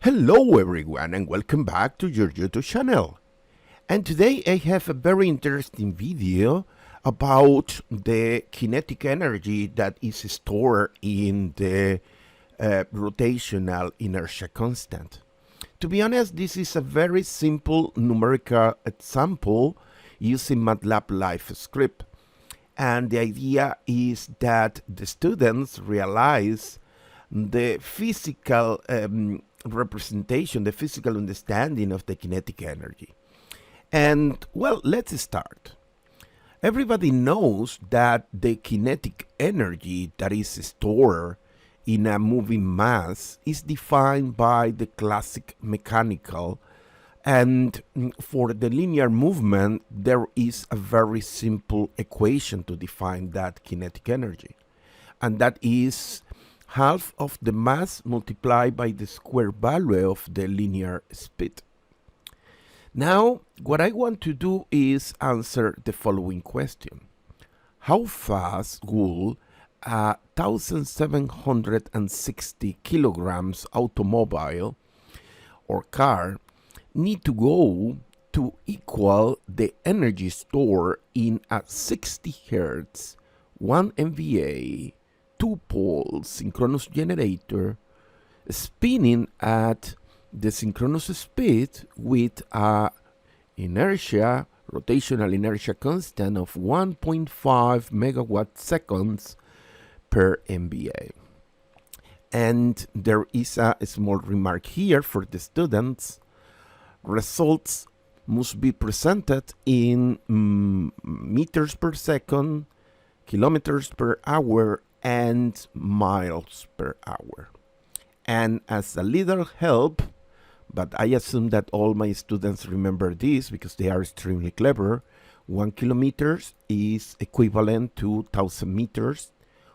Hello everyone and welcome back to your YouTube channel. And today I have a very interesting video about the kinetic energy that is stored in the rotational inertia constant. To be honest, this is a very simple numerical example using MATLAB Live Script. And the idea is that the students realize the physical representation, the physical understanding of the kinetic energy. And well, let's start. Everybody knows that the kinetic energy that is stored in a moving mass is defined by the classic mechanical, and for the linear movement there is a very simple equation to define that kinetic energy, and that is half of the mass multiplied by the square value of the linear speed. Now, what I want to do is answer the following question. How fast will a 1760 kilograms automobile or car need to go to equal the energy stored in a 60 Hz, 1 MVA, two-pole synchronous generator spinning at the synchronous speed with a rotational inertia constant of 1.5 megawatt seconds per MVA. And there is a small remark here for the students. Results must be presented in meters per second, kilometers per hour, and miles per hour. And as a little help, but I assume that all my students remember this because they are extremely clever, 1 kilometer is equivalent to 1,000 meters,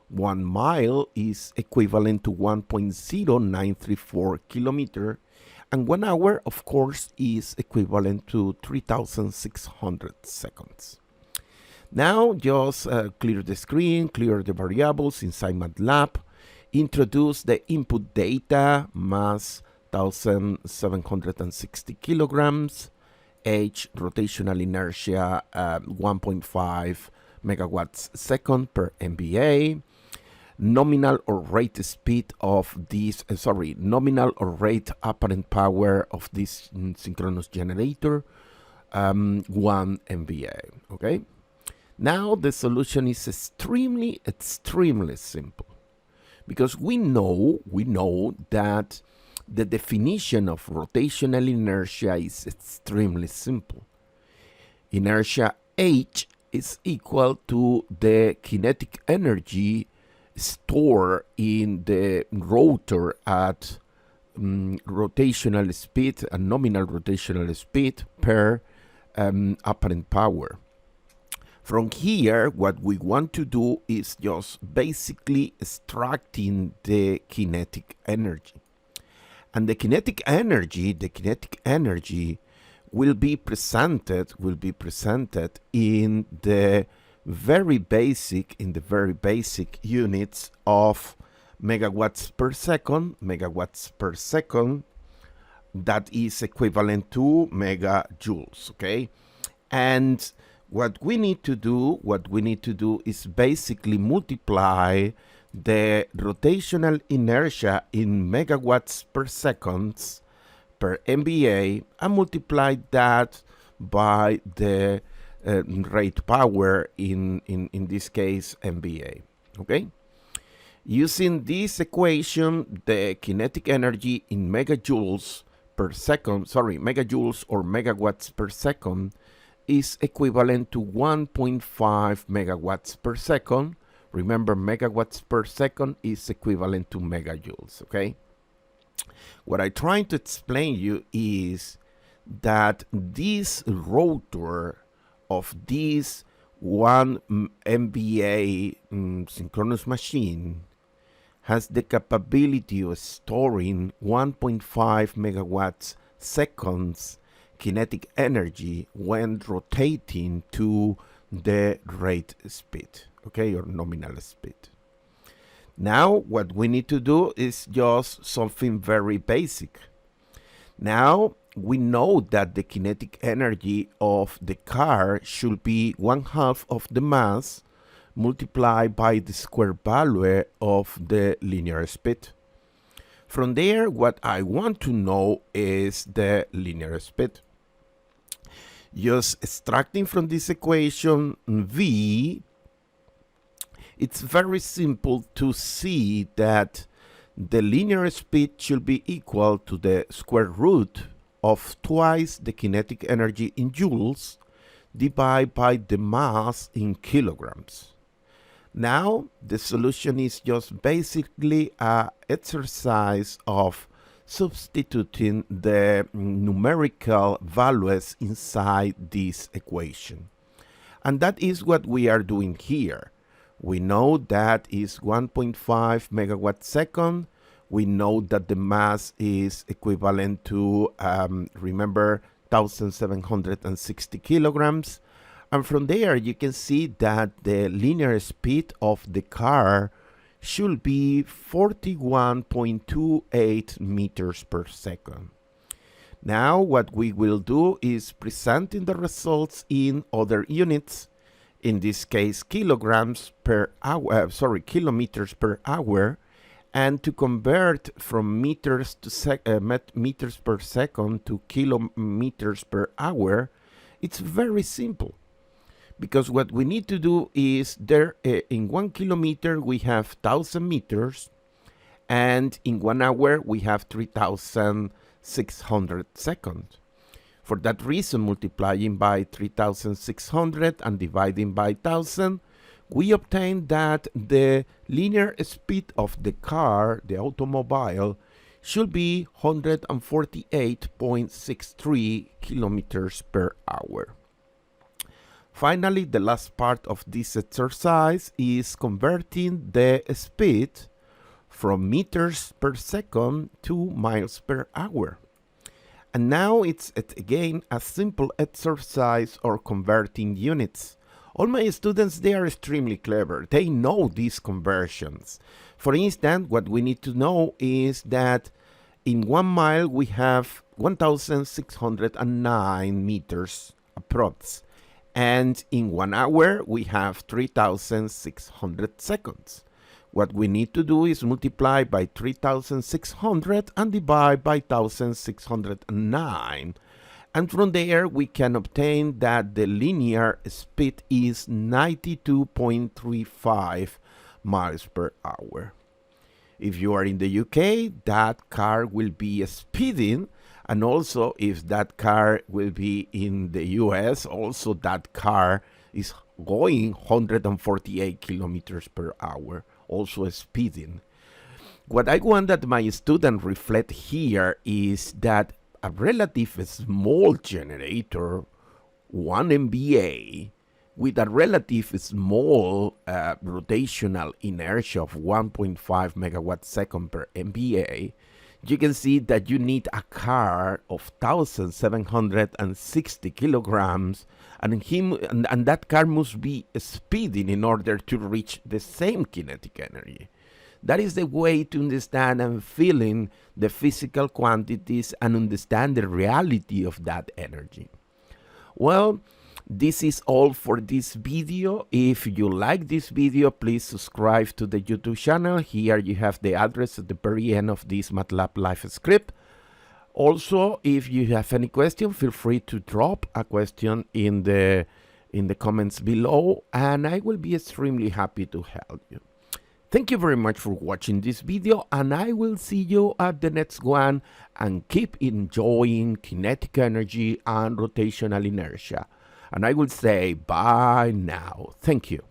1 mile is equivalent to 1.0934 kilometer, and 1 hour, of course, is equivalent to 3,600 seconds. Now, just clear the screen, clear the variables inside MATLAB, introduce the input data, mass 1,760 kilograms, h rotational inertia 1.5 megawatts second per MVA, nominal or rate speed of this, nominal or rate apparent power of this synchronous generator, 1 MVA, okay? Now the solution is extremely simple, because we know that the definition of rotational inertia is extremely simple. Inertia H is equal to the kinetic energy stored in the rotor at rotational speed and nominal rotational speed per apparent power. From here, what we want to do is just basically extracting the kinetic energy. And the kinetic energy will be presented in the very basic units of megawatts per second, that is equivalent to megajoules, okay? And what we need to do is basically multiply the rotational inertia in megawatts per seconds per MVA and multiply that by the rate power in this case MVA, okay? Using this equation, the kinetic energy in megajoules or megawatts per second is equivalent to 1.5 megawatts per second. Remember, megawatts per second is equivalent to megajoules, okay? What I'm trying to explain you is that this rotor of this 1 MVA synchronous machine has the capability of storing 1.5 megawatts seconds kinetic energy when rotating to the rate speed, okay, or nominal speed. Now, what we need to do is just something very basic. Now, we know that the kinetic energy of the car should be 1/2 of the mass multiplied by the square value of the linear speed. From there, what I want to know is the linear speed. Just extracting from this equation V, it's very simple to see that the linear speed should be equal to the square root of twice the kinetic energy in joules divided by the mass in kilograms. Now, the solution is just basically an exercise of substituting the numerical values inside this equation. And that is what we are doing here. We know that is 1.5 megawatt second. We know that the mass is equivalent to, remember, 1,760 kilograms. And from there, you can see that the linear speed of the car should be 41.28 meters per second. Now, what we will do is presenting the results in other units, in this case kilometers per hour, and to convert from meters per second to kilometers per hour, it's very simple. Because what we need to do is in 1 kilometer we have 1,000 meters, and in 1 hour we have 3,600 seconds. For that reason, multiplying by 3,600 and dividing by 1,000, we obtain that the linear speed of the car, the automobile, should be 148.63 kilometers per hour. Finally, the last part of this exercise is converting the speed from meters per second to miles per hour. And now it's again a simple exercise or converting units. All my students, they are extremely clever. They know these conversions. For instance, what we need to know is that in 1 mile we have 1,609 meters approx. And in 1 hour we have 3,600 seconds. What we need to do is multiply by 3,600 and divide by 1,609. And from there, we can obtain that the linear speed is 92.35 miles per hour. If you are in the UK, that car will be speeding. And also, if that car will be in the US, also that car is going 148 kilometers per hour. Also speeding. What I want that my student reflect here is that a relative small generator, 1 MVA, with a relative small rotational inertia of 1.5 megawatt second per MVA, you can see that you need a car of 1,760 kilograms, and that car must be speeding in order to reach the same kinetic energy. That is the way to understand and feeling the physical quantities and understand the reality of that energy. Well, this is all for this video. If you like this video, please subscribe to the YouTube channel. Here you have the address at the very end of this MATLAB live script. Also, if you have any question, feel free to drop a question in the comments below, and I will be extremely happy to help you. Thank you very much for watching this video, and I will see you at the next one, and keep enjoying kinetic energy and rotational inertia. And I will say bye now. Thank you.